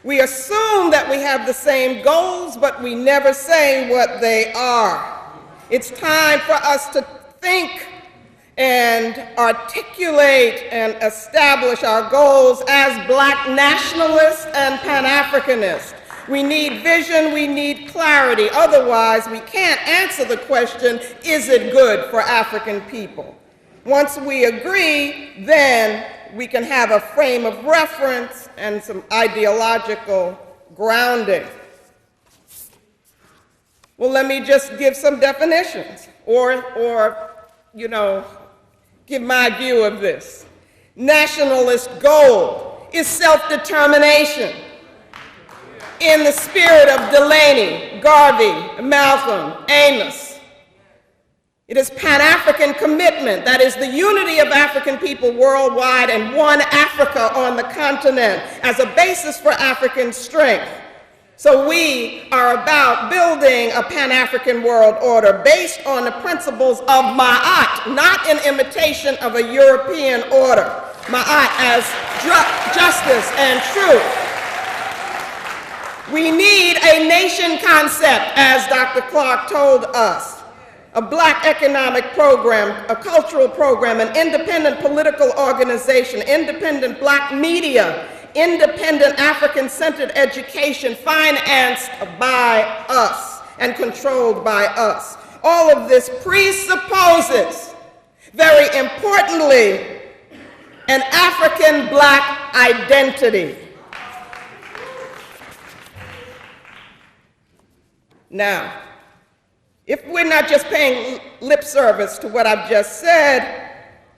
We assume that we have the same goals, but we never say what they are. It's time for us to think and articulate and establish our goals as Black nationalists and Pan-Afrikanists. We need vision, we need clarity. Otherwise, we can't answer the question, is it good for African people? Once we agree, then we can have a frame of reference and some ideological grounding. Well, let me just give some definitions or give my view of this. Nationalist goal is self-determination in the spirit of Delaney, Garvey, Malcolm, Amos. It is Pan-African commitment, that is the unity of African people worldwide and one Africa on the continent as a basis for African strength. So we are about building a Pan-African world order based on the principles of Ma'at, not in imitation of a European order. Ma'at as justice and truth. We need a nation concept, as Dr. Clark told us. A Black economic program, a cultural program, an independent political organization, independent Black media, independent African-centered education financed by us and controlled by us. All of this presupposes, very importantly, an African Black identity. Now, if we're not just paying lip service to what I've just said,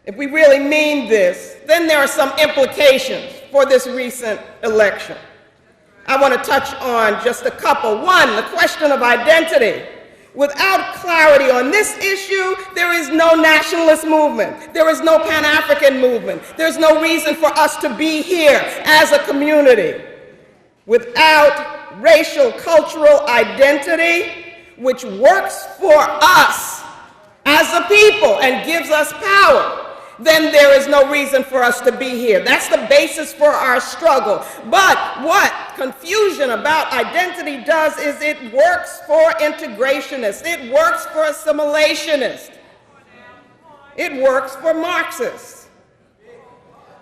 if we really mean this, then there are some implications for this recent election. I want to touch on just a couple. One, the question of identity. Without clarity on this issue, there is no nationalist movement. There is no Pan-African movement. There's no reason for us to be here as a community. Without racial, cultural identity, which works for us as a people and gives us power, then there is no reason for us to be here. That's the basis for our struggle. But what confusion about identity does is it works for integrationists. It works for assimilationists. It works for Marxists.